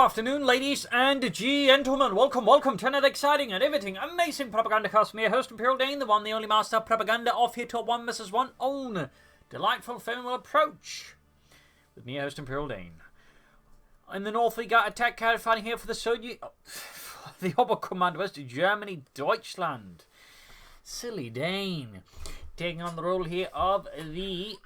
afternoon, ladies and gentlemen. Welcome to another exciting and everything amazing Propagandacast. Me, your host, Imperial Dane, the one, the only master of propaganda of here top 1 Mrs. 1 own delightful Faymonville Approach. With me, your host, Imperial Dane. In the north, we got attack carrier fighting here for the Soviet, the Oberkommando West Germany, Deutschland. Silly Dane. Taking on the role here of the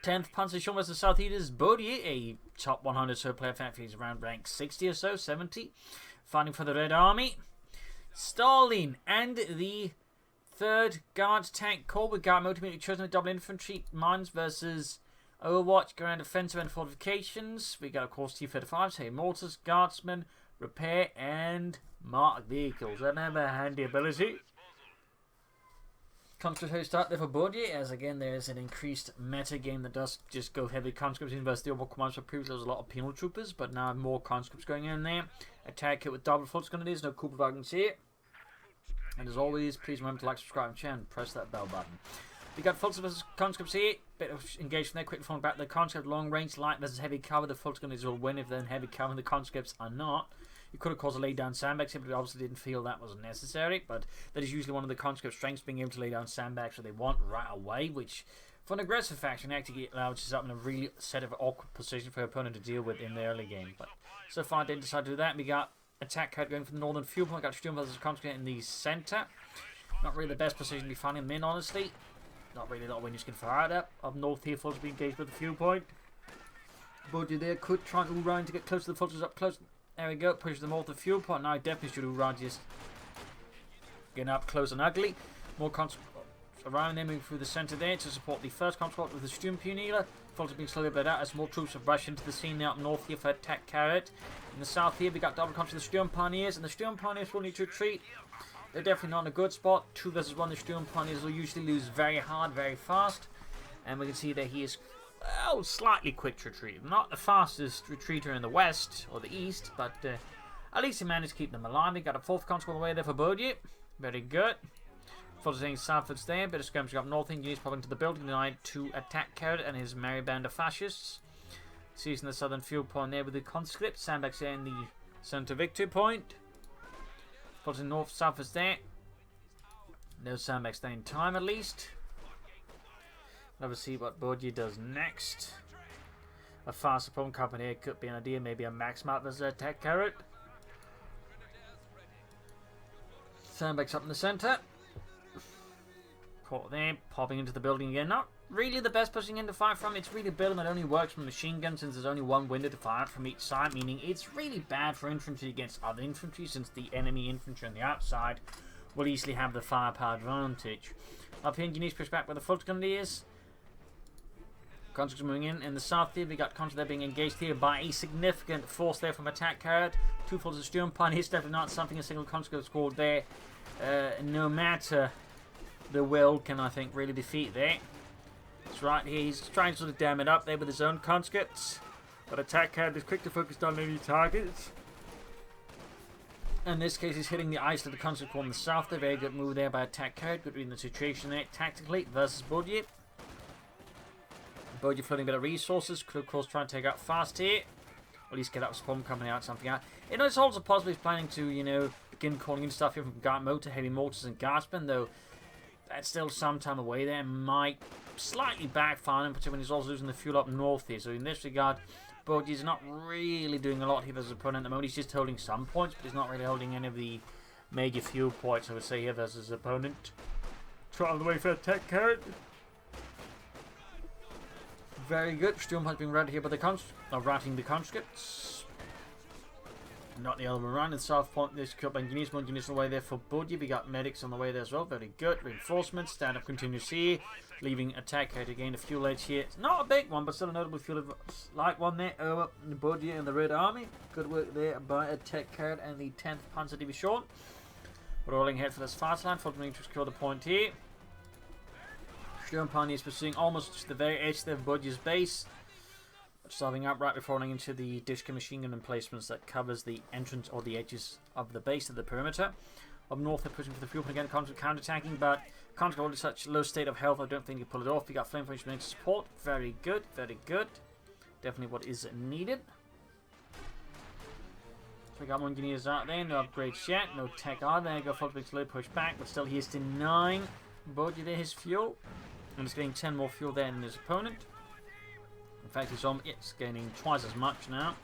10th Panzer versus Southeast Bodye, a top 100 so player factory is around rank 60 or so, 70. Fighting for the Red Army. Stalin and the 3rd Guards Tank Corps with guard motivated chosen double infantry mines versus Overwatch, ground defensive and fortifications. We got, of course, T-35, say mortars, guardsmen, repair, and mark vehicles. That never a handy ability. Conscript host start there for Bodye, as again there is an increased meta game that does just go heavy conscripts in versus the overall commands. For previously there was a lot of penal troopers, but now more conscripts going in there. Attack kit with double full grenadiers, no Cooper wagons here. And as always, please remember to like, subscribe, and share, and press that bell button. We got full versus conscripts here. Bit of engagement there, quickly falling back. The conscript long range, light versus heavy cover. The full grenadiers will win if they're in heavy cover. The conscripts are not. You could have caused a lay down sandbags here, but obviously didn't feel that was necessary. But that is usually one of the conscript strengths, being able to lay down sandbags that they want right away, which for an aggressive faction actually allows you up in a really set of awkward position for your opponent to deal with in the early game. But so far didn't decide to do that. We got attack card going for the northern fuel point. Got Sturm versus conscript in the center. Not really the best position to be finding them in, honestly. Not really a lot of winners can fire it up. Up north here, Fultz being engaged with the fuel point. Bodye there could try and round to get close to the Fultz up close. There we go, push them off the fuel point. Now I definitely should have run just getting up close and ugly. More conscripts around there, moving through the centre there to support the first conscript with the Sturmpioneer. Fultz being slowly bled out as more troops have rushed into the scene now up north here for attack carrot. In the south here we got double conscript with the Sturmpioneers, and the Sturmpioneers will need to retreat. They're definitely not in a good spot. 2 versus 1, the Sturmpioneers will usually lose very hard, very fast. And we can see that he is slightly quick to retreat. Not the fastest retreater in the west or the east, but at least he managed to keep them alive. We got a 4th conscript on the way there for Bodye. Very good. Fultz saying southwards there. Bit of skirmishing up north. Engineers popping to the building tonight to attack Carrot and his merry band of fascists. Seizing the southern fuel point there with the conscript. Sandbags there in the center victory point. Fultz in north, southwards there. No sandbags there in time at least. Let's see what Bodye does next. A faster problem company here could be an idea. Maybe a max map as attack carrot. Sandbags up in the center. Caught there, popping into the building again. Not really the best position in to fight from. It's really a building that only works from machine guns since there's only one window to fire from each side, meaning it's really bad for infantry against other infantry since the enemy infantry on the outside will easily have the firepower advantage. Up here, engineers push back where the Fultz grenadiers. Conscripts moving in the south here. We got conscripts there being engaged here by a significant force there from attack carrot. 2 Fultz of Sturmpioneers, definitely not something a single conscript squad there. No matter the will can, I think, really defeat there. That's right here. He's trying to sort of dam it up there with his own conscripts. But attack carrot is quick to focus on any targets. In this case, he's hitting the ice of the conscript on the south. A very good move there by attack carrot. Good reading the situation there tactically versus Bodye. Bodye flooding a bit of resources. Could of course try and take out fast here. Or at least get up spawn coming out, something out. It is also possible he's planning to, begin calling in stuff here from guard motor, heavy mortars and guardsmen, though that's still some time away there. Might slightly backfire him, particularly when he's also losing the fuel up north here. So in this regard, Bodye's not really doing a lot here versus his opponent at the moment. He's just holding some points, but he's not really holding any of the major fuel points, I would say, here versus his opponent. Trying the way for attack carrot. Very good. Sturm has been routed here by the routing the conscripts. Not the other way around. In south point, this couple engineers, more engineers on the way there for Bodye. We got medics on the way there as well. Very good. Reinforcements. Stand up continues here. Leaving attack here to gain a fuel edge here. It's not a big one, but still a notable fuel like one there over Bodye and the Red Army. Good work there by attack carrot and the 10th Panzer Division. Rolling ahead for this fast line. Fultz to secure the point here. Sturmpioneers pursuing almost to the very edge of Bodye's base. Starting up right before running into the Dishka machine gun emplacements that covers the entrance or the edges of the base of the perimeter. Up north, they're pushing for the fuel point again, counter-attacking, but can't go to such low state of health. I don't think you pull it off. You got flame to support. Very good, very good. Definitely what is needed. We got more engineers out there. No upgrades yet. No tech either. There you go. Fox makes a little push back, but still he is denying Bodye there his fuel. And he's getting 10 more fuel there than his opponent. In fact, it's gaining twice as much now.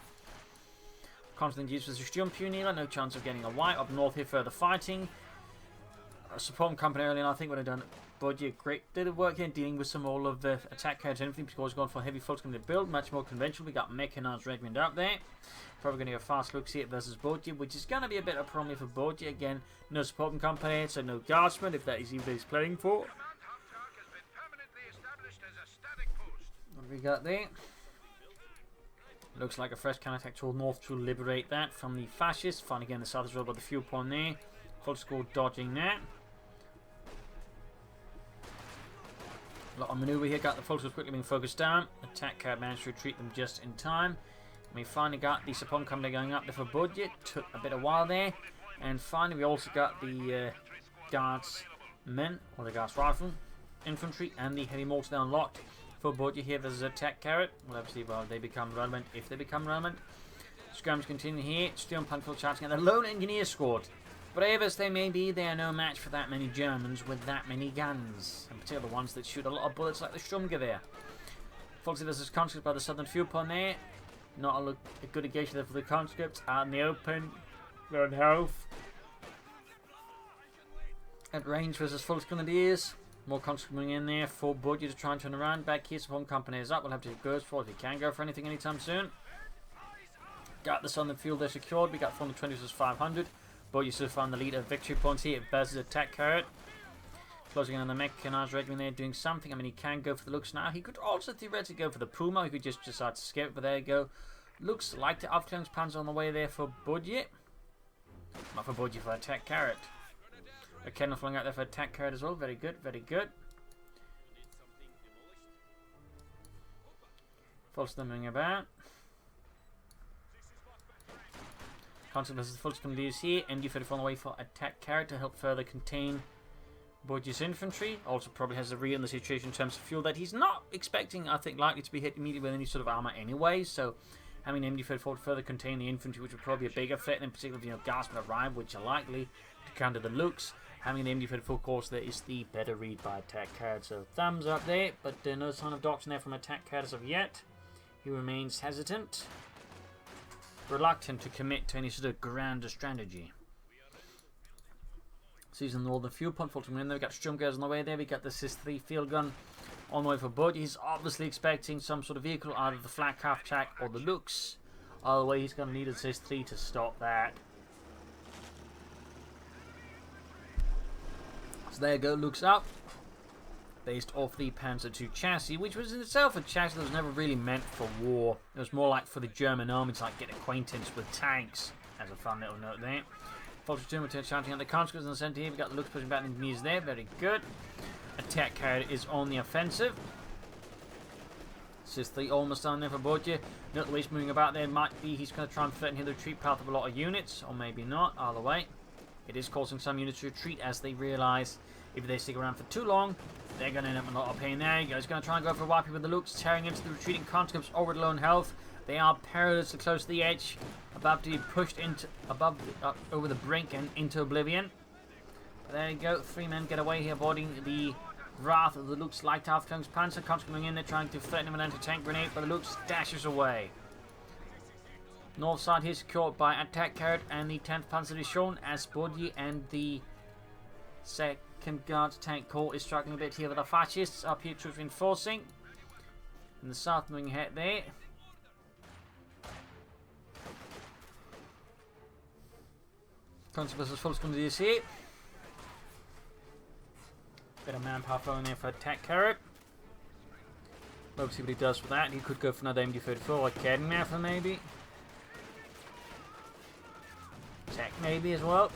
Constant use with the Sturm Pioneer. No chance of getting a wipe. Up north here, further fighting. Support company earlier, I think, would have done Bodye a great bit of work here, dealing with some all of the attack cards and everything, because he's gone for heavy folks going to build, much more conventional. We got mechanized regiment up there. Probably going to get a fast look see it versus Bodye, which is going to be a bit of a problem for Bodye. Again, no supporting company, so no guardsmen, if that is even what he's playing for. What have we got there? Looks like a fresh counterattack toward north to liberate that from the fascists. Find again the south as well, but the fuel point there. Full score dodging that. A lot of maneuver here. Got the full score quickly being focused down. Attack card managed to retreat them just in time. And we finally got the support company going up there for Bodye. Took a bit of while there. And finally we also got the guardsmen, or the guards rifle, infantry, and the heavy mortar unlocked for Bodye here. There's a attack carrot. Well, obviously, well, they become relevant if they become relevant. Skirmishes continue here. Still Panful charging at the lone engineer squad. Brave as they may be, they are no match for that many Germans with that many guns, and particularly the ones that shoot a lot of bullets like the Sturmgewehr. Folks, this is conscripts by the southern fuel point there. Not a good engagement there for the conscripts. Out in the open, they're in health. At range versus full grenadiers. More conscripts coming in there for Bodye to try and turn around. Back here, support company is up. We'll have to go for it if he can go for anything anytime soon. Got the southern fuel there secured. We got 420 versus 500. Bodye still found the lead of victory points here versus attack carrot. Closing in on the mechanized regiment there, doing something. I mean, he can go for the looks now. He could also theoretically go for the Puma. He could just decide to skip, but there you go. Looks like the Aufklärungspanzer on the way there for Bodye. Not for Bodye, for attack carrot. A cannon flying out there for attack carrot as well. Very good, very good. False moving about. Consequences full grenadiers here, and you on the way for attack carrot to help further contain Bodye's infantry. Also probably has a real in the situation in terms of fuel that he's not expecting, I think, likely to be hit immediately with any sort of armor anyway. So having MD34 to further contain the infantry, which would probably be a bigger threat, and in particular, you know, guardsmen arrive, which are likely to counter the looks. Having the MD34 course there is the better read by attack carrot. So thumbs up there, but no sign of doctrine there from attack carrot as of yet. He remains hesitant. Reluctant to commit to any sort of grander strategy. Season the northern fuel point filtering in there. We got Sturmgewehr on the way there. We got the SIS-3 field gun on the way for Bodye. He's obviously expecting some sort of vehicle, either the flak half track or the looks. Either way, he's going to need a SIS-3 to stop that. So there you go, looks up. Based off the Panzer II chassis, which was in itself a chassis that was never really meant for war. It was more like for the German army to like get acquaintance with tanks, as a fun little note there. False return shouting at the conscripts in the centre here. We've got the looks pushing back the engineers there, very good. Attack carrot is on the offensive. SIS-3 almost down there for Bodye. Note the way he's moving about there, might be he's going to try and threaten here the retreat path of a lot of units, or maybe not, either way. It is causing some units to retreat as they realise if they stick around for too long, they're going to end up in a lot of pain. There you go. He's going to try and go for a wiping with the looks, tearing into the retreating conscripts over the lone health. They are perilously close to the edge, about to be pushed into over the brink and into oblivion. But there you go. 3 men get away here, boarding the wrath of the looks light Aufklärungspanzer. Conscripts coming in there, trying to threaten him with an anti-tank grenade, but the looks dashes away. North side here secured by attack carrot and the 10th Panzer Division as Bodye and the Second Guards Tank Corps is struggling a bit here with the fascists. Up here troops reinforcing. In the south moving ahead there. Consequences full grenadiers here. Bit of manpower flowing there for attack carrot. We'll see what he does with that. He could go for another MD34 like Kedenmaffer maybe. Tech maybe as well.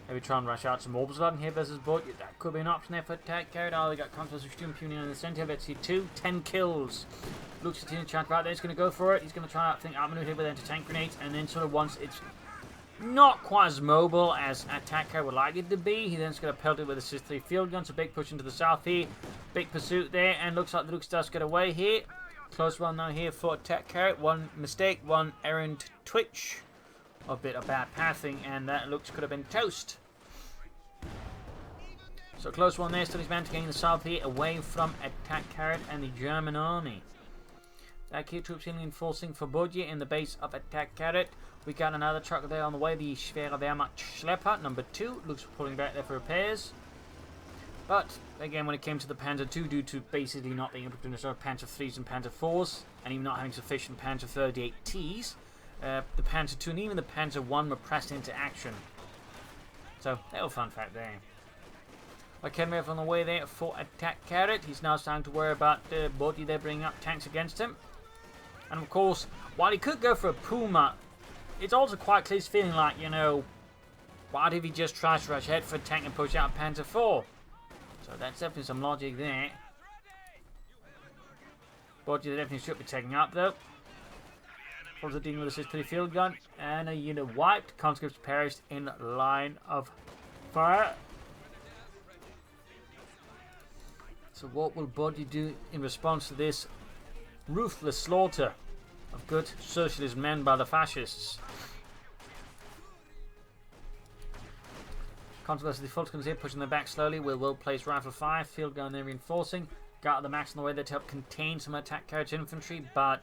Maybe try and rush out some orbs on here versus Bodye. That could be an option there for attack carried. Oh, they got Conquest of Sturm Punion in the centre. Let's see 10 kills. Looks at the chance right there. He's going to go for it. He's going to try out outmaneuver here with anti-tank grenades, and then sort of once it's not quite as mobile as attack carried would like it to be, he then's going to pelt it with a SIS-3 field gun. So big push into the south here. Big pursuit there, and looks like the looks does get away here. Close one now here for attack carried. One mistake, one errant twitch a bit of bad pathing, and that looks could have been toast. So close one there, still his man to gain the south here, away from attack carrot and the German army. Back here, troops reinforcing for Bodye in the base of attack carrot. We got another truck there on the way, the Schwere Wehrmacht Schlepper, number 2. Looks pulling back there for repairs. But, again, when it came to the Panzer II, due to basically not being able to destroy Panzer IIIs and Panzer IVs, and even not having sufficient Panzer 38Ts, the Panzer II and even the Panzer I were pressed into action. So, little fun fact there. O'Kenriff on the way there for attack carrot. He's now starting to worry about Bodye there bringing up tanks against him. And of course, while he could go for a Puma, it's also quite clear he's feeling like, you know, what if he just tries to rush ahead for a tank and push out a Panzer IV? So that's definitely some logic there. Bodye definitely should be taking up though. Also dealing with a 6 field gun and a unit wiped. Conscripts perished in line of fire. So what will Bodye do in response to this ruthless slaughter of good socialist men by the fascists? Controversy, the Fultons here pushing them back slowly with well-placed rifle fire, field gun there reinforcing. Got the max on the way there to help contain some attack carriage infantry, but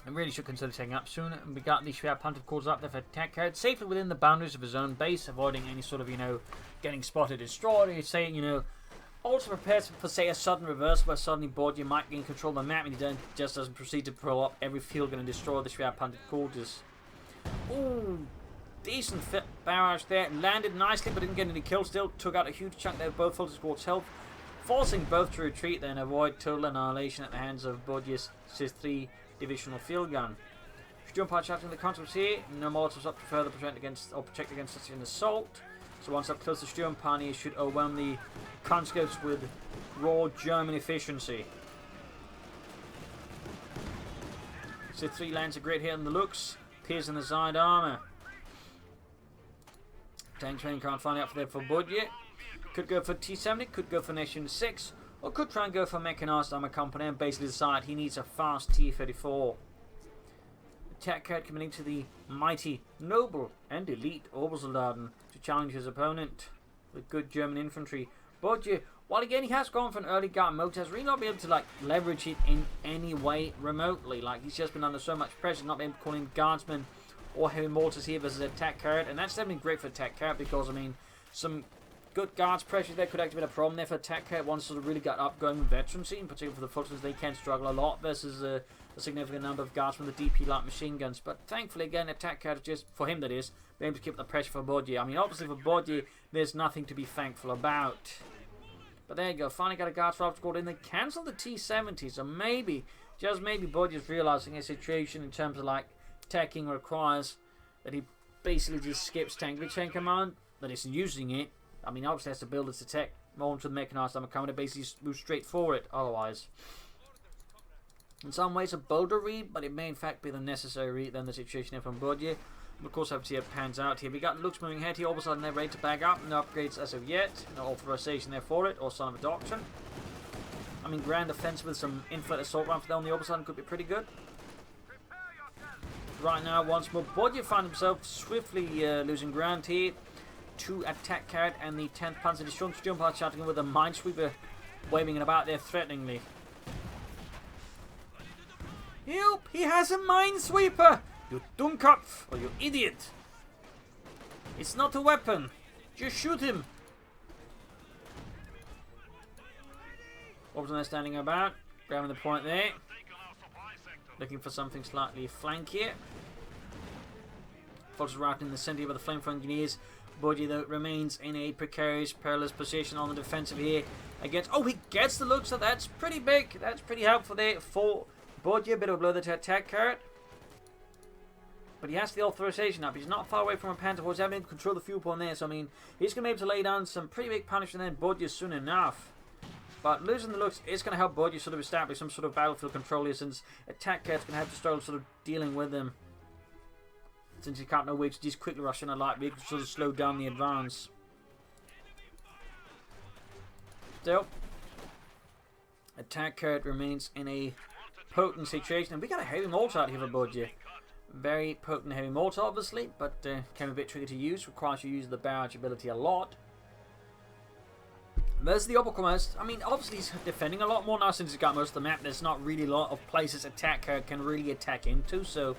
I really should consider taking up soon. And we got the Schwer Punted calls up there for attack carriage safely within the boundaries of his own base, avoiding any sort of, you know, getting spotted, destroyed, or say, you know, also prepares for, say, a sudden reverse where suddenly Bodye might gain control of the map and he just doesn't proceed to pull up every field gun and destroy the Schwer Punted quarters. Ooh, decent barrage there. Landed nicely but didn't get any kills still. Took out a huge chunk there of both Fulton squad's health, forcing both to retreat then avoid total annihilation at the hands of Bodye's CIS-3 divisional field gun. Sturm part shouting the conscripts here. No Molotovs up to further protect against such an assault. So once up close, the Sturmpani should overwhelm the conscripts with raw German efficiency. So 3 lands a great hit on the looks, piercing the side armour. Tank training can't find out for there for Bodye. Could go for T-70, could go for Nation 6, or could try and go for Mechanized Armour Company and basically decide he needs a fast T-34. Attack carrot committing to the mighty, noble, and elite Obersoldaten to challenge his opponent with good German infantry. Bodye, while again he has gone for an early guard mode, has really not been able to like leverage it in any way remotely. Like he's just been under so much pressure, not being able to call in guardsmen or heavy mortars here versus attack carrot, and that's definitely great for attack carrot because I mean some good guards pressure there could actually be a problem there for attack carrot once sort of really got up going with veterancy, in particular for the Fultons. They can struggle a lot versus a significant number of guards from the DP light machine guns. But thankfully again attack carrot just for him that is being able to keep up the pressure for Bodye. I mean obviously for Bodye there's nothing to be thankful about. But there you go, finally got a guards rifle squad in. They cancelled the T-70, so maybe, just maybe Bodye's realising his situation in terms of like attacking requires that he basically just skips tank chain command, that isn't using it. I mean obviously has to build its attack more into the mechanized armor coming to basically move straight for it otherwise. In some ways a bolder read, but it may in fact be the necessary read than the situation here from Bodye. Of course, have to see how it pans out here. We got looks moving ahead here. All of a sudden, they're ready to bag up. No upgrades as of yet. No authorization there for it, or sign of adoption. I mean, grand offensive with some inflight assault rifle there on the opposite side could be pretty good. Right now, once more, Bodye find himself swiftly losing ground here to attack carrot and the 10th Panzer Division. Sturmpart shouting with a minesweeper waving it about there threateningly. Help! He has a minesweeper! You Dummkopf, or you idiot! It's not a weapon! Just shoot him! Orbs on there standing about, grabbing the point there. Looking for something slightly flankier. Forces right in the centre by the flamethrower engineers. Bodye though remains in a precarious, perilous position on the defensive here against. Oh, he gets the look, so that's pretty big. That's pretty helpful there for Bodye. A bit of a blow there to attack carrot. But he has the authorization up. He's not far away from a Panther horse. Having able to control the fuel point there. So, I mean, he's going to be able to lay down some pretty big punishment then Bodye soon enough. But losing the looks is going to help Bodye sort of establish some sort of battlefield control here, since attack carrot's going to have to start sort of dealing with him. Since he can't know which, he's quickly rushing a light vehicle to sort of slow down the advance. Still, attack carrot remains in a potent situation. And we got a heavy mortar out here for Bodye. Very potent heavy mortar, obviously, but can be a bit tricky to use. Requires you to use the barrage ability a lot. There's the uppermost. I mean, obviously he's defending a lot more now since he's got most of the map. There's not really a lot of places attack can really attack into, so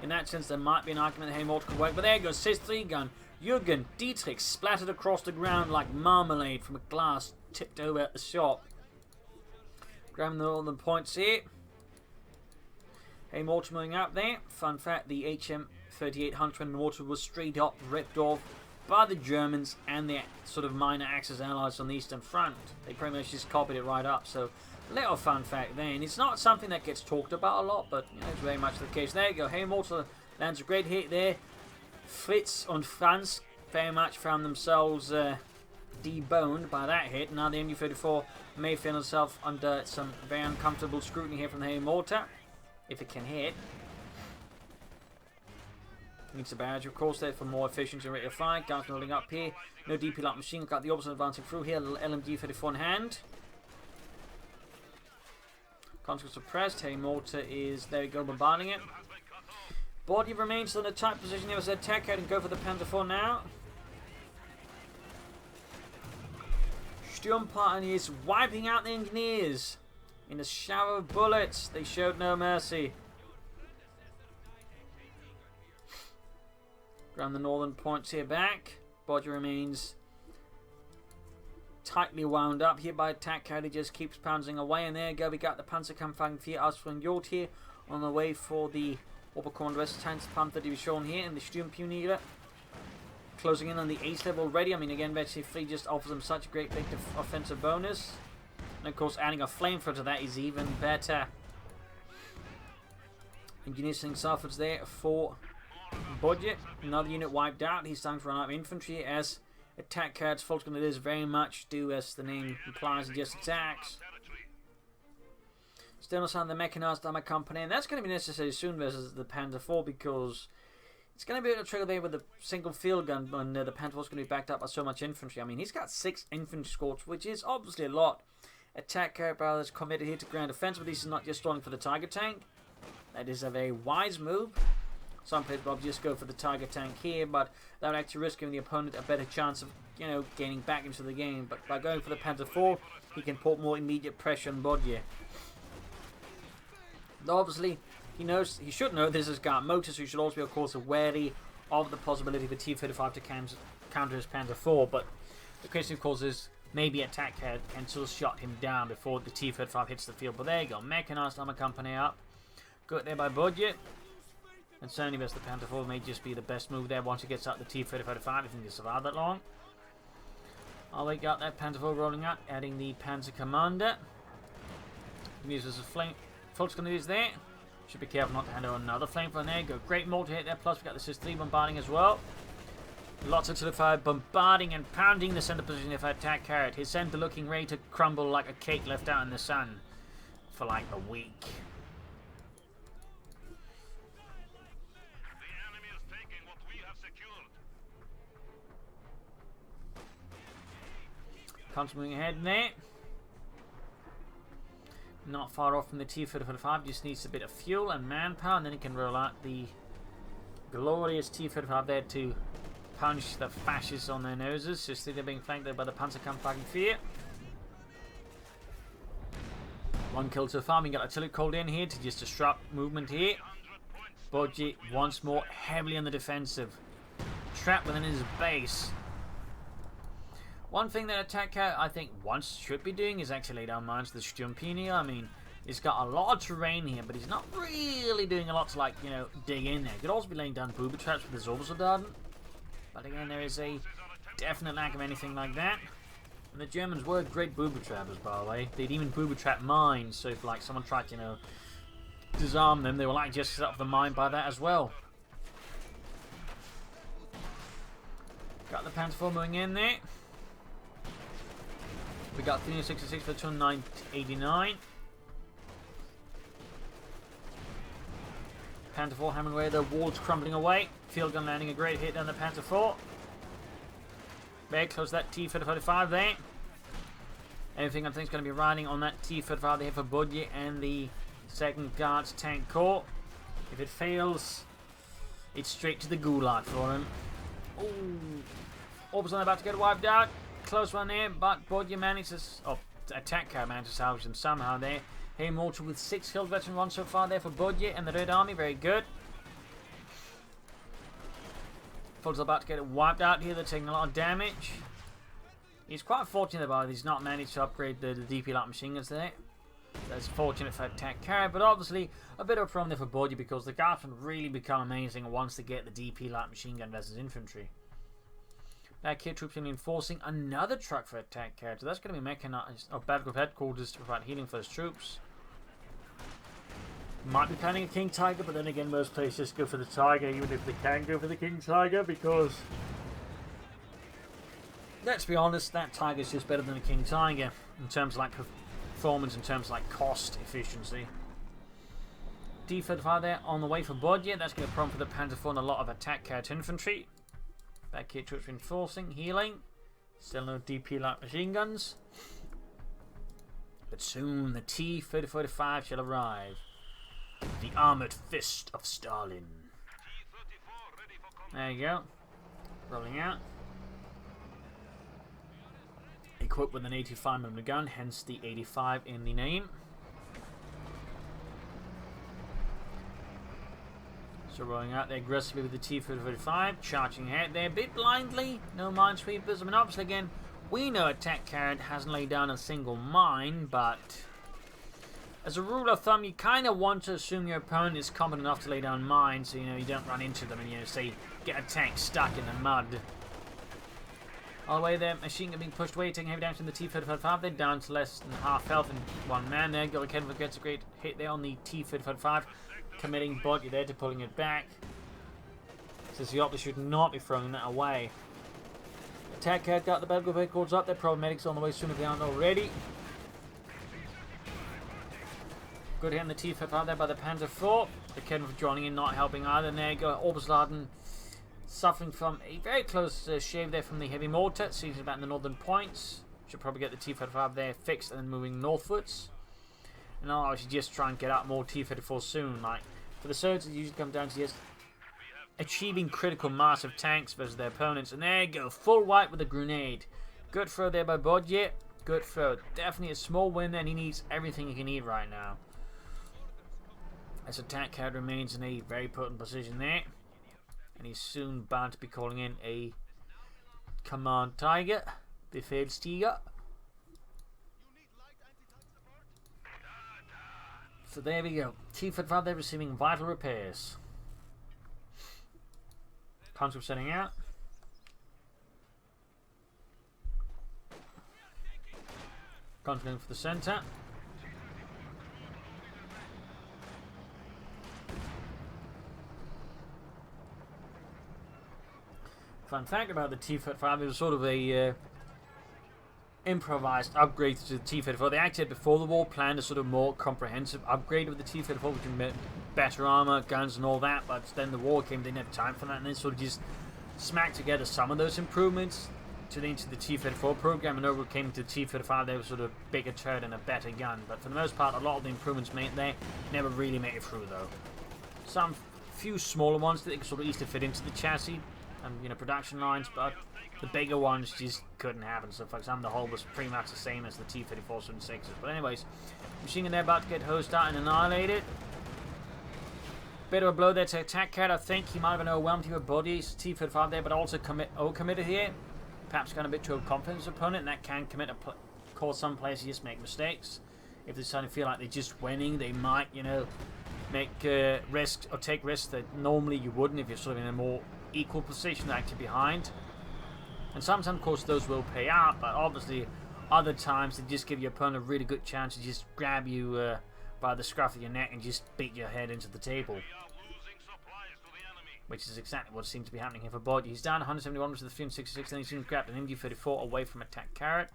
in that sense there might be an argument that heavy mortar could work. But there goes his 3-gun. Jürgen Dietrich splattered across the ground like marmalade from a glass tipped over at the shop. Grabbing the northern points here. Heavy mortar moving up there. Fun fact, the HM38 Huntsman mortar was straight up ripped off by the Germans and their sort of minor Axis allies on the Eastern Front. They pretty much just copied it right up. So, little fun fact there. And it's not something that gets talked about a lot, but you know, it's very much the case. There you go. Heavy mortar lands a great hit there. Fritz and Franz very much found themselves deboned by that hit. Now the MU-34 may feel himself under some very uncomfortable scrutiny here from the heavy mortar, if it can hit. Needs a barrage, of course, there for more efficiency and rate of fire. Guns building up here. No DP light machine. Got the opposite advancing through here. LMG-34 in hand. Conscript suppressed. Heavy mortar is, there we go, bombarding it. Bodye remains in a tight position here as they attack out and go for the Panzer IV now. Sturmparty is wiping out the engineers. In a shower of bullets. They showed no mercy. Ground the northern points here back. Bodye remains tightly wound up here by attack carrier. He just keeps pounding away. And there you go. We got the Panzerkampfwagen 4 Ausführung Yacht here on the way for the Oberkommando Panther Division here in the Sturmpioniere. Closing in on the ace level already. I mean, again, Betsy Free just offers them such a great big offensive bonus. And of course, adding a flamethrower to that is even better. Engineering suffers there for Bodye. Another unit wiped out. He's starting to run out of infantry as attack cards. Fault Grenadiers very much do as the name implies, just attacks. Still on the mechanized armor company, and that's going to be necessary soon versus the Panzer IV because it's going to be able to trigger there with a single field gun when the Panzer IV is going to be backed up by so much infantry. I mean, he's got 6 infantry squads, which is obviously a lot. Attack carrier brothers committed here to ground defense, but this is not just stalling for the Tiger tank. That is a very wise move. Some players will just go for the Tiger tank here, but that would actually risk giving the opponent a better chance of, you know, gaining back into the game. But by going for the Panzer IV, he can put more immediate pressure on Bodye. Obviously, he should know this has got motors, so he should also be, of course, wary of the possibility of a T-35 to counter his Panzer IV. But the question, of course, is maybe attack head can still shut him down before the T-35 hits the field. But there you go, mechanized armor company up. Good there by Bodye. And certainly the Panzer IV may just be the best move there once he gets out the T-35. I think he'll survive that long. Oh, we got that Panzer IV rolling out, adding the Panzer Commander. Uses a flame. Folks going to use there. Should be careful not to hand over another flame from there. Go great mortar hit there. Plus we got the SIS-3 bombarding as well. Lots of artillery bombarding and pounding the center position of attack carrot. His center looking ready to crumble like a cake left out in the sun for like a week. Comes moving ahead there. Not far off from the T-35, just needs a bit of fuel and manpower, and then he can roll out the glorious T-35 there to punch the fascists on their noses. Just they're being flanked there by the Panzerkampfwagen 4. One kill so far. We got artillery called in here to just disrupt movement here. Bodye once more heavily on the defensive. Trapped within his base. One thing that attack cat I think once should be doing is actually lay down mines to the Sturmpioniere. I mean, he's got a lot of terrain here, but he's not really doing a lot to, like, you know, dig in there. He could also be laying down booby traps with his Obersoldaten. But again, there is a definite lack of anything like that. And the Germans were great booby trappers, by the way. They'd even booby trap mines, so if, like, someone tried to, you know, disarm them, they were like just set up the mine by that as well. Got the Panzer IV moving in there. We got 366 for 989. Panzer IV hammering away, the walls crumbling away. Field gun landing a great hit on the Panzer IV. Very close to that T-35 there. Everything I think is going to be riding on that T-35 there for Bodye and the 2nd Guards Tank Corps. If it fails, it's straight to the gulag for him. Ooh. Orbison about to get wiped out. Close one there, but Bodye manages... Oh, attack carrier manages to salvage him somehow there. Mortal with 6 kills, veteran 1 so far there for Bodye and the Red Army. Very good. Fuller's about to get it wiped out here. They're taking a lot of damage. He's quite fortunate about it. He's not managed to upgrade the DP light machine guns there. That's fortunate for attack carrier, but obviously a bit of a problem there for Bodye because the Guardsmen really become amazing once they get the DP light machine gun versus infantry. Back here, troops are enforcing another truck for attack carrier. So that's going to be mechanized. Oh, Battle Group headquarters to provide healing for his troops. Might be planning a King Tiger, but then again, most players just go for the Tiger, even if they can go for the King Tiger, because let's be honest, that Tiger is just better than a King Tiger in terms of like performance, in terms of like cost efficiency. D35 there on the way for Bodye. That's going to prompt for the Panzer IV and a lot of attack carrier infantry. Back here, troops reinforcing, healing. Still no DP light machine guns, but soon the T-3045 shall arrive. The armoured fist of Stalin. There you go. Rolling out. Equipped with an 85mm gun, hence the 85 in the name. So rolling out there aggressively with the T-3045, charging ahead there a bit blindly. No minesweepers. I mean, obviously, again, we know attack carrier hasn't laid down a single mine, but as a rule of thumb, you kind of want to assume your opponent is competent enough to lay down mines, so you don't run into them and say get a tank stuck in the mud. All the way there, machine gun being pushed away, taking heavy damage from the T-35. They're down to less than half health and one man there. Kenford gets a great hit there on the T-35, committing Bodye there to pulling it back. Says the opposite should not be throwing that away. Attack carrier got the Battle Group headquarters up. Their Problematics on the way soon if they aren't already. Good hit on the T-35 there by the Panzer IV. The Kenford joining in, not helping either. And there you go, Obersladen suffering from a very close shave there from the heavy mortar. Seems about in the northern points. Should probably get the T-35 there fixed and then moving northwards. And I'll actually just try and get out more T-34 soon. Like, for the surge, it usually comes down to just achieving critical mass of tanks versus their opponents. And there you go, full wipe with a grenade. Good throw there by Bodye. Good throw. Definitely a small win, and he needs everything he can eat right now. As attack carrier remains in a very potent position there. And he's soon bound to be calling in a Command Tiger. Befehlstiger. So there we go. T-35 there receiving vital repairs. Conscript setting out. Conscript going for the centre. Fun fact about the T-35, it was sort of a improvised upgrade to the T-34. They actually had before the war planned a sort of more comprehensive upgrade of the T-34, which meant better armor, guns and all that, but then the war came, they didn't have time for that, and they sort of just smacked together some of those improvements into the T-34 program, and over came to the T-35, they were sort of bigger turret and a better gun, but for the most part, a lot of the improvements made there never really made it through though. Some few smaller ones that they could sort of easily fit into the chassis and production lines, but the bigger ones just couldn't happen. So for example, the hull was pretty much the same as the T-34-76s. But anyways, machine gun there about to get hosed out and annihilated. Bit of a blow there to attack carrier. I think he might have been overwhelmed here with Bodye's T-35 there, but also committed here. Perhaps got a bit too overconfident opponent, and that can cause some players to just make mistakes. If they suddenly feel like they're just winning, they might, make risks or take risks that normally you wouldn't if you're sort of in a more equal position actually behind. And sometimes, of course, those will pay out, but obviously other times they just give your opponent a really good chance to just grab you by the scruff of your neck and just beat your head into the table. Which is exactly what seems to be happening here for Bodye. He's down 171 to the 366, and he's going to grab an MG34 away from attack carrot.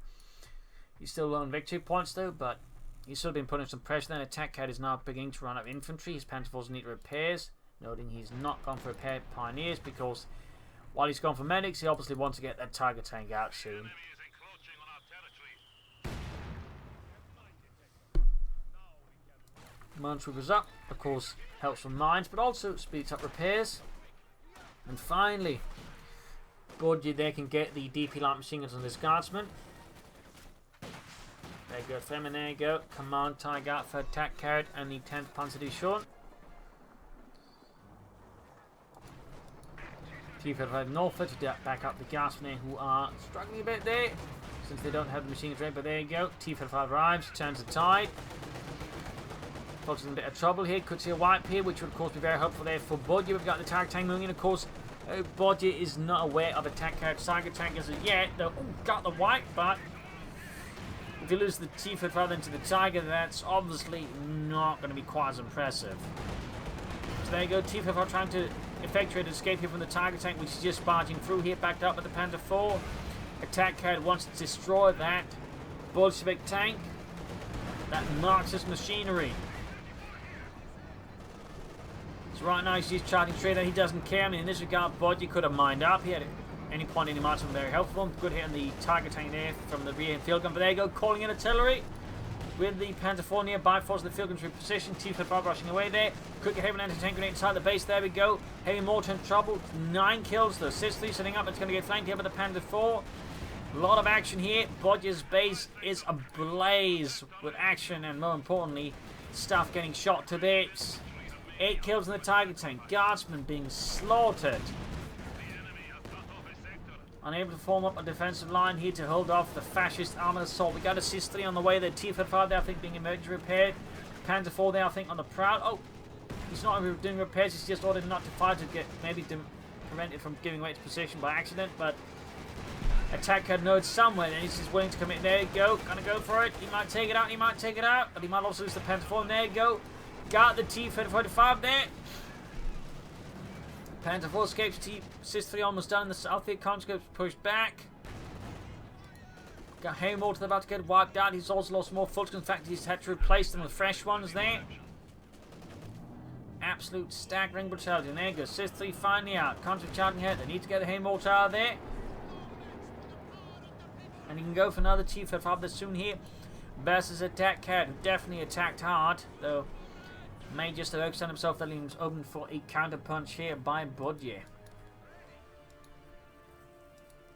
He's still low on victory points though, but he's sort of been putting some pressure. Then attack carrot is now beginning to run out of infantry. His Panzer IVs need repairs. Noting he's not gone for repair pioneers because while he's gone for medics, he obviously wants to get that Tiger tank out soon. Minesweepers up, of course, helps from mines, but also speeds up repairs. And finally, Bodye there can get the DP light machine guns on this guardsman. There you go, Faymonville, there you go. Command Tiger for attack carried and the 10th Panzer Division. T-35 Norfolk to back up the guardsmen who are struggling a bit there since they don't have the machine guns ready, but there you go. T-35 arrives, turns the tide. Folks in a bit of trouble here. Could see a wipe here, which would of course be very helpful there for Bodye. We've got the target tank moving in, of course. Bodye is not aware of attack carried target tank as of yet. Though, got the wipe, but if you lose the T-35 into the Tiger, that's obviously not going to be quite as impressive. So there you go, T-35 trying to effectuate an escape here from the Tiger tank, which is just barging through here, backed up with the Panther 4. Attack carried wants to destroy that Bolshevik tank, that Marxist machinery. So right now he's just charging straight, and he doesn't care. I mean, in this regard, Bodye could have mined up. He had at any point any marks very helpful. Good hit on the Tiger tank there from the rear and field gun. But there you go, calling in artillery with the Panther 4 nearby, forcing the field gun to position. T-35 rushing away there. Quick heavy anti-tank grenade inside the base. There we go. Heavy mortar in trouble. 9 kills. The Sis-3 setting up. It's going to get flanked here by the Panther 4. A lot of action here. Bodye's base is ablaze with action and, more importantly, stuff getting shot to bits. 8 kills in the Tiger tank. Guardsmen being slaughtered. Unable to form up a defensive line here to hold off the fascist armoured assault. We got a Sis-3 on the way. The T-35 there, I think, being emergency repaired. Panther 4 there, I think, on the prowl. Oh, he's not doing repairs. He's just ordered not to fire to get maybe prevent it from giving away its position by accident. But attack had node somewhere, and he's just willing to commit. There you go. Gonna go for it. He might take it out. He might take it out, but he might also lose the Panther 4. And there you go. Got the T-45 there. Panther 4 escapes. Sis-3 almost done in the south here. Conscripts pushed back. Got Haymortar about to get wiped out. He's also lost more foot. In fact, he's had to replace them with fresh ones there. Absolute staggering brutality. And there goes Sis-3 finally out. Conscript charging ahead. They need to get a Haymortar out of there. And he can go for another T-45 this soon here. Versus attack cat, who definitely attacked hard, though may just have overextended himself. That leaves open for a counter punch here by Bodye.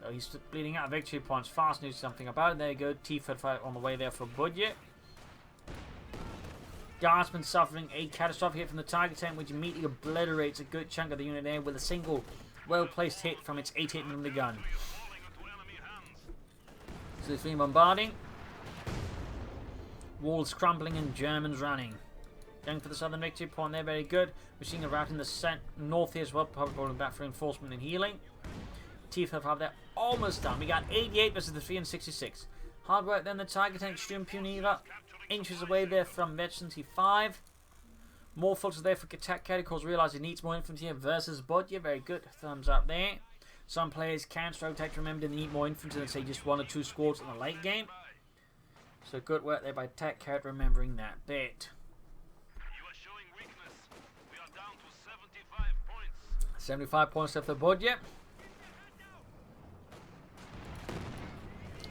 Though he's bleeding out of victory points. Fast knew something about it. There you go, T-35 on the way there for Bodye. Guardsman suffering a catastrophic hit from the Tiger tank, which immediately obliterates a good chunk of the unit there with a single well-placed hit from its 88mm gun. So it's been bombarding. Walls crumbling and Germans running. Going for the southern victory point there, very good. We're seeing a route in the north here as well, probably rolling back for reinforcement and healing. T-35 there, almost done. We got 88 versus the 3 and 66. Hard work then, the Tiger tank, Sturm Puniera, inches away there from Veteran T5. More forces there for attack categories, realize he needs more infantry here versus Bodye, very good. Thumbs up there. Some players can rotate, remember they need more infantry than say just 1 or 2 squads in the late game. So good work there by Tech Cat, remembering that bit. You are showing weakness. We are down to 75 points. 75 points left for Bodye.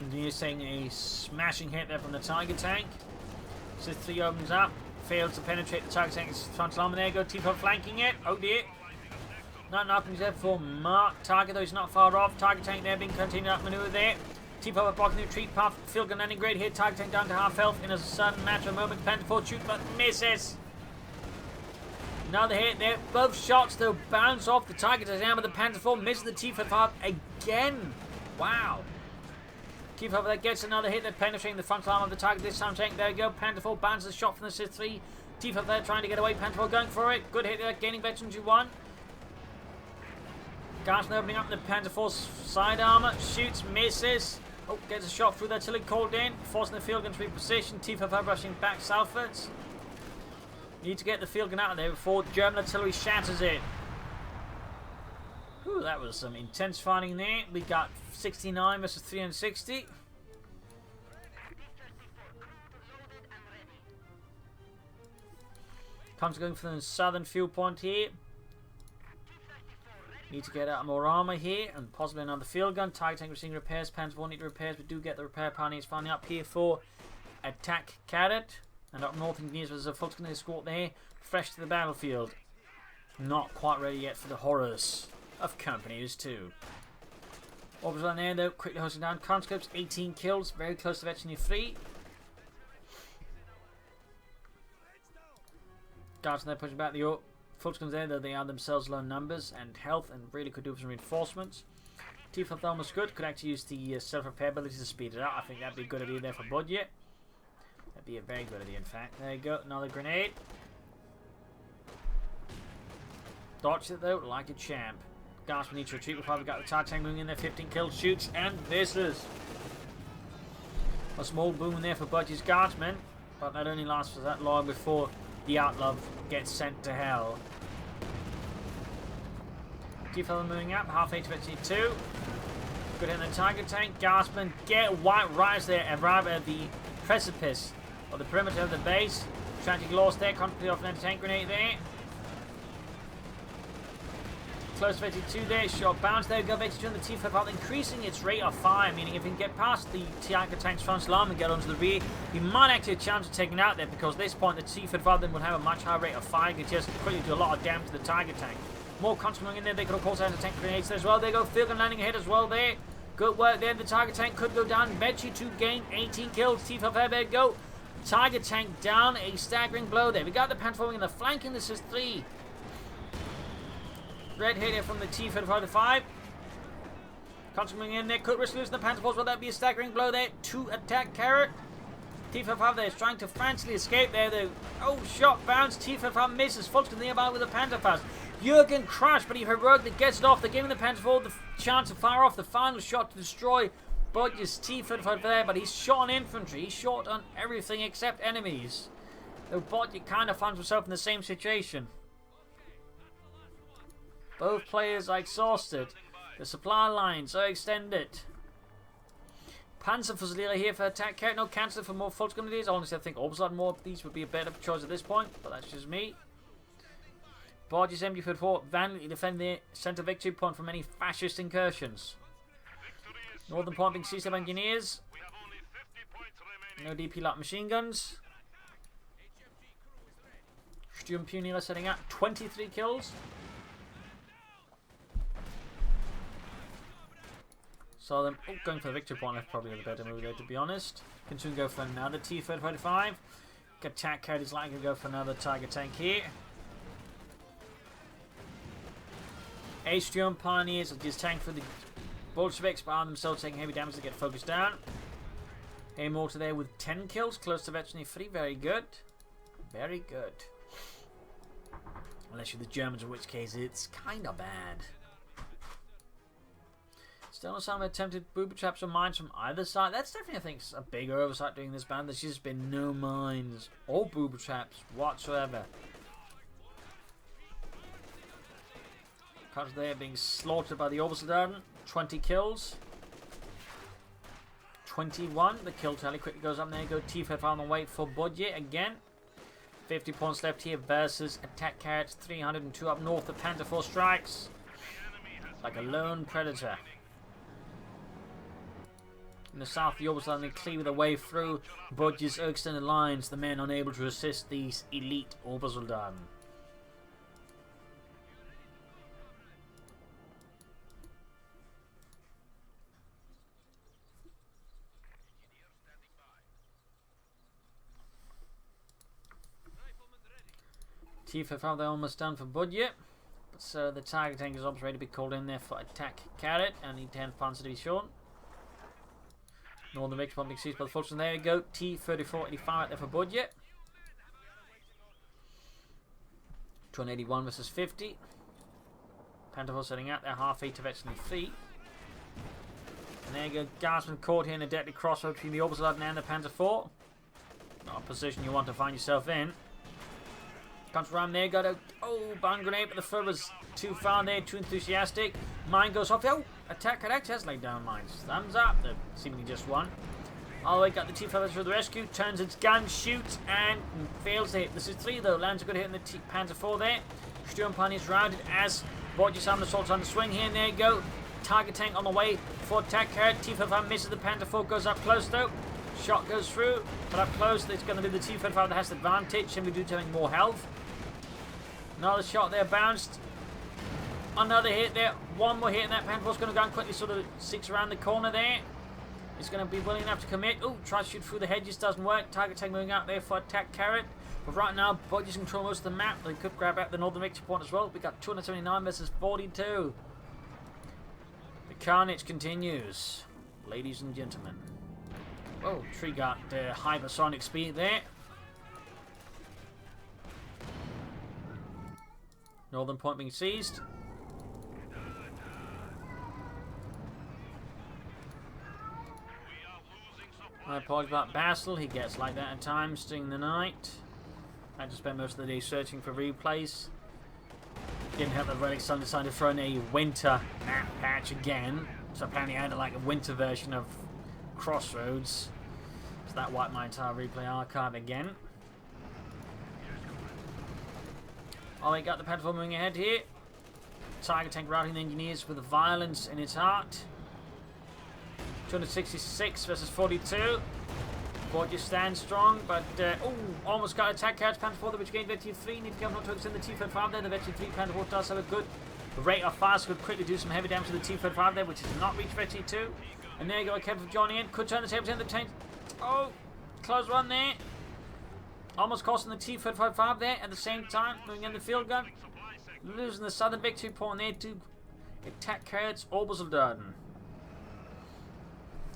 And you're seeing a smashing hit there from the Tiger tank. Sis-3 opens up, fails to penetrate the Tiger tank's front line. There you go, T-5 flanking it. Oh dear. Not enough there for Mark. Tiger though, he's not far off. Tiger tank there being continued up maneuver there. T-5 blocking the retreat path. Field gun landing great here. Tiger tank down to half health in a sudden matter of moment. Panther 4 shoot but misses. Another hit there. Both shots though bounce off the Tiger tank down, but the Panther 4 misses the T-5 again. Wow. T-5 that gets another hit. They're penetrating the front arm of the Tiger this time tank. There you go. Panther 4 bounces a shot from the Sis-3. T-5 there trying to get away. Panther 4 going for it. Good hit there. Gaining veteran G1. Garsman opening up the Panther 4 side armor. Shoots, misses. Oh, gets a shot through the artillery called in. Forcing the field gun to reposition. T-5 rushing back southwards. Need to get the field gun out of there before German artillery shatters it. Whew, that was some intense fighting there. We got 69 versus 360. Comes going for the southern field point here. Need to get out more armor here and possibly another field gun. Tiger tank receiving repairs. Panther 4 need repairs. We do get the repair pioneers finally up here for attack cadet. And up north in Guineas there's a Volkswagen escort there. Fresh to the battlefield. Not quite ready yet for the horrors. of companies too. Orbitals on there though, quickly hosting down conscripts, 18 kills, very close to eventually 3. Guards there pushing back the Fultons there, though they are themselves low numbers and health and really could do with some reinforcements. Tifa Thelma's good, could actually use the self-repair ability to speed it up. I think that'd be a good idea there for Bodye. That'd be a very good idea in fact. There you go, another grenade. Dodged it though, like a champ. Guards need to retreat before we got the target tank moving in there. 15 kills, shoots and misses. A small boom there for Bodye's guardsmen, but that only lasts for that long before the Outlove gets sent to hell. Tifa moving up, half 8 to 52. Good in the target tank. Guardsmen get white rise there and arrive at the precipice of the perimeter of the base. Tragic loss there, completely off an anti-tank grenade there. Close to 52 there, short bounce there, go back to the T-Flip up, increasing its rate of fire, meaning if he can get past the Tiger tank's front line and get onto the rear, he might actually have a chance of taking out there, because at this point the T-Flip then will have a much higher rate of fire, and just quickly do a lot of damage to the Tiger tank. More constant in there, they could of course anti-tank grenades there as well, there go, field gun landing ahead as well there. Good work there, the Tiger tank could go down, eventually to gain 18 kills, T-Flip there go. Tiger tank down, a staggering blow there. We got the Panther in the flanking, this is 3. Red hit from the T-35. Consuming in there, could risk losing the Panther Force. Will that be a staggering blow there? 2 attack carrot. T-35 there is trying to frantically escape there though. Oh, shot bounce. T-35 misses. Fulton nearby with the Panther Force. Jurgen crashed, but he heroically gets it off. They're giving the Panther Force the chance to fire off the final shot to destroy Bodye's T-35 there, but he's shot on infantry. He's shot on everything except enemies. Though Bodye kind of finds himself in the same situation. Both players are exhausted. The supply lines are extended. Panzerfusilier here for attack carrot. No cancel for more Fulton grenades. Honestly, I think Orbison more of these would be a better choice at this point, but that's just me. Bodye's MG-44 valiantly defend the centre victory point from any fascist incursions. Northern point being seized by engineers. No DP light machine guns. Sturm Pioneer setting out 23 kills. So them going for the victory point, that's probably the better move there to be honest. Can soon go for another T-35. Attack carrot is likely to go for another Tiger tank here. Sturm Pioneers will just tank for the Bolsheviks, but are themselves taking heavy damage to get focused down. A mortar there with 10 kills, close to veteran 3, very good. Very good. Unless you're the Germans, in which case it's kind of bad. Still no sign of attempted booby traps or mines from either side. That's definitely, I think, a bigger oversight during this band. There's just been no mines or booby traps whatsoever. Cars there being slaughtered by the Obersoldaten. 20 kills. 21. The kill tally quickly goes up. There you go. T-5 on the way for Bodye again. 50 points left here versus attack carrots. 302 up north. The Panther Force strikes like a lone predator. In the south, the Obersoldaten cleave their way through Bodye's extended lines. The men unable to assist these elite Obersoldaten. T-55 they're almost done for Bodye. So the Tiger tank is almost ready to be called in there for attack carrot. And need 10 Panzer to be shown. Northern victory point being seized by the Fulton. There you go. T-34-85 out there for Bodye. 281 versus 50. Panther Force setting out. They're half 8 to veteran 3. And there you go. Guardsman caught here in a deadly crossroad between the Obersoldaten and the Panther 4. Not a position you want to find yourself in. Comes around there, got a bound grenade, but the throw was too far there, too enthusiastic. Mine goes off. Oh, attack carrot has laid down mines. Thumbs up. They've seemingly just won. All the way got the T-5 for the rescue. Turns its gun, shoots, and fails to hit. This is 3 though. Lands a good hit in the Panther 4 there. Sturm Pioneers routed as Bodye's armoured assaults on the swing here. And there you go. Target tank on the way for attack carrot. T-5 misses the Panther 4, goes up close though. Shot goes through, but up close, it's going to be the T-35 that has the advantage, simply due to having more health. Another shot there bounced. another hit there. One more hit, and that Panther's going to go and quickly sort of six around the corner there. He's going to be willing enough to commit. Oh, tries to shoot through the hedges, doesn't work. Target tank moving out there for attack carrot. But right now, Bodye's control most of the map. They could grab out the northern victory point as well. We got 279 versus 42. The carnage continues, ladies and gentlemen. Oh, tree got hypersonic speed there. Northern point being seized. I apologize about Basil. He gets like that at times during the night. I had to spend most of the day searching for replays. Didn't help that Relic Sun decided to throw in a winter map patch again. So apparently I had like a winter version of Crossroads. So that wiped my entire replay archive again. Oh, we got the Panther moving ahead here. Tiger tank routing the engineers with violence in its heart. 266 versus 42. Bodye stands strong, but almost got attack carriage Panther 4, which gained Veteran 3. Need to come not to extend the T-35 there. The Veteran 3 Panther 4 does have a good rate of fire, so could quickly do some heavy damage to the T-35 there, which has not reached Veteran 2. And there you go, Kevin for joining in. Could turn the tables in the tank. Oh, close one there. Almost costing the T-35 there at the same time, moving in the field gun. Losing the southern victory point there to attack carriers, Obersoldaten.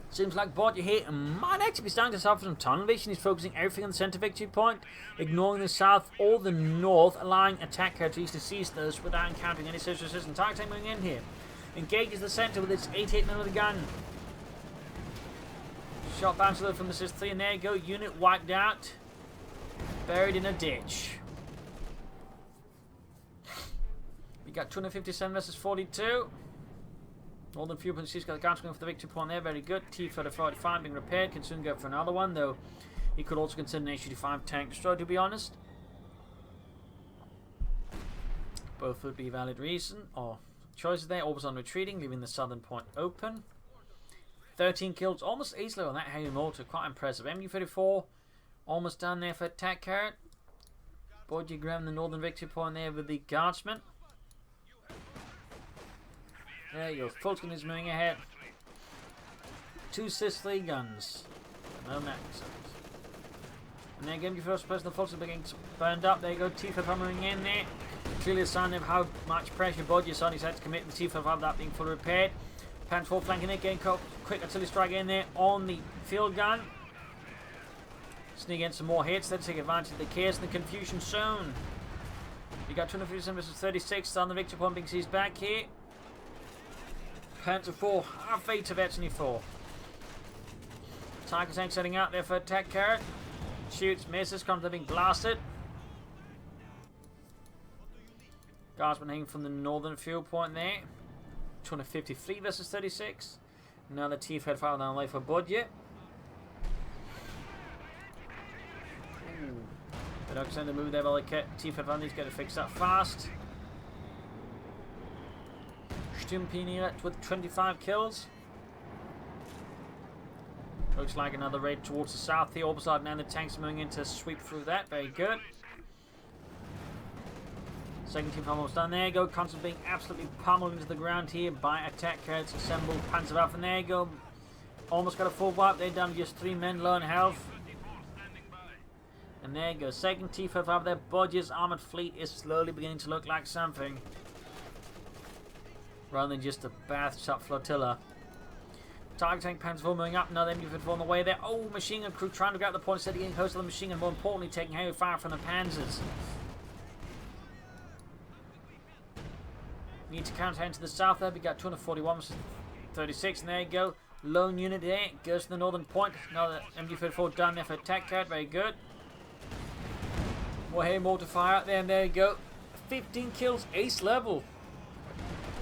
Seems like Bodye here might actually be starting to suffer from tunnel vision. He's focusing everything on the center victory point, ignoring the south or the north, allowing attack carriers to seize those without encountering any serious resistance. Target tank moving in here. Engages the center with its 88mm gun. Shot bounce load from the Sis-3, and there you go. Unit wiped out. Buried in a ditch. We got 257 versus 42. Northern fuel point, she's got the guns going for the victory point there. Very good. T-35 being repaired. Can soon go for another one, though he could also consider an H-35 tank destroyer, to be honest. Both would be valid reason or choices there. Orbs on retreating, leaving the southern point open. 13 kills, almost easily on that heavy mortar. Quite impressive. MU-34 almost done there for attack carrot. Bodye grabbing the northern victory point there with the guardsman. There you go. Fulton is moving ahead. 2 Sis-3 guns. No maxes. And then again, your first person, the Fulton being burned up. There you go. T-35 moving in there. Clearly a sign of how much pressure Bodye on. He's had to commit the T-35, that being fully repaired. Panther 4 flanking it, getting quick artillery strike in there on the field gun. Sneak in some more hits. Let's take advantage of the chaos and the confusion zone. You got 257 versus 36 on the victory point being seized back here. Panther 4, our fate of Veteran 4. Tiger tank setting out there for attack carrot. Shoots, misses, comes being blasted. Guardsman hanging from the northern field point there. 253 versus 36. Another T-35 down the way for Bodye. They don't extend the move there, but T-35 needs to get it fixed up fast. Stimpini with 25 kills. Looks like another raid towards the south here. Orbside now the tanks moving in to sweep through that. Very good. Second team almost done. There you go. Constance being absolutely pummeled into the ground here by attack carrots assembled. Panzerwaffe, and there you go. Almost got a full wipe. They're down to just 3 men low in health. And there you go. Second T-35 there. Bodye's armoured fleet is slowly beginning to look like something, rather than just a bathtub flotilla. Target tank Panther 4 moving up. Another MU-54 on the way there. Oh, machine gun crew trying to grab the point instead of getting close to the machine gun. More importantly, taking heavy fire from the Panzers. Need to counter into the south there. We got 241 versus 36. And there you go. Lone unit there. Goes to the northern point. Another MU-54 done there for attack carrot. Very good. More heavy mortar fire out there. And there you go. 15 kills. Ace level.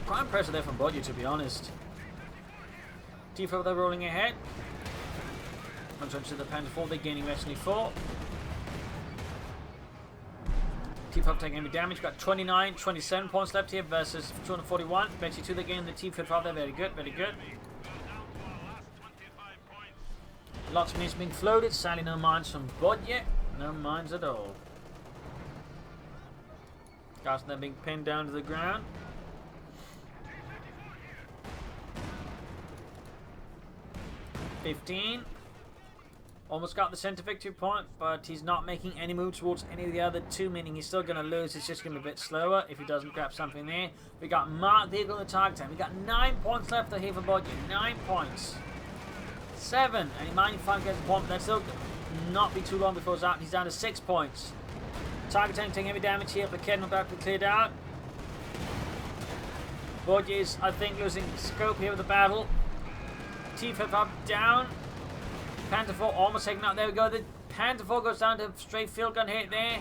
Quite impressive there from Bodye, to be honest. T-4 they're rolling ahead. Once to the Panther 4, they're gaining Veteran 4. T-5 taking heavy damage. Got 29, 27 points left here versus 241. Veteran 2 they're gaining the T-55 there. Very good, very good. Lots of missiles being floated. Sadly, no mines from Bodye. No mines at all. Guys, they're being pinned down to the ground. 15. Almost got the center victory point, but he's not making any move towards any of the other two, meaning he's still going to lose. It's just going to be a bit slower if he doesn't grab something there. We got Mark the Eagle on the target time. We got 9 points left here for Bodye. 9 points. 7. And he might finally get the point, but that's still not be too long before it's out. He's down to 6 points. Target tank taking heavy damage here, but Kedman about to be cleared out. Bodye is, I think, losing scope here with the battle. T-Flip up, down. Panther 4 almost taken out. There we go. The Panther 4 goes down to straight field gun hit there.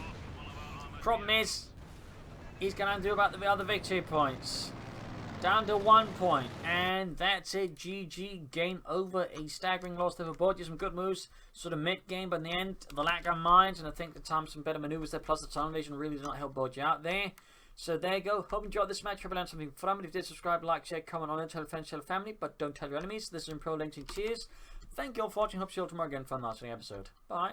Problem is, he's going to do about the other victory points. Down to 1 point. And that's it. GG. Game over. A staggering loss there for Bodye. Some good moves. Sort of mid-game, but in the end, the lack of mines. And I think the time some better maneuvers there. Plus the tunnel invasion really did not help Bodye out there. So there you go. Hope you enjoyed this match. Hope you learned something from it. If you did, subscribe, like, share, comment on it. Tell friends, tell family. But don't tell your enemies. This is Pro Linking. Cheers. Thank you all for watching. Hope to see you all tomorrow again for another episode. Bye.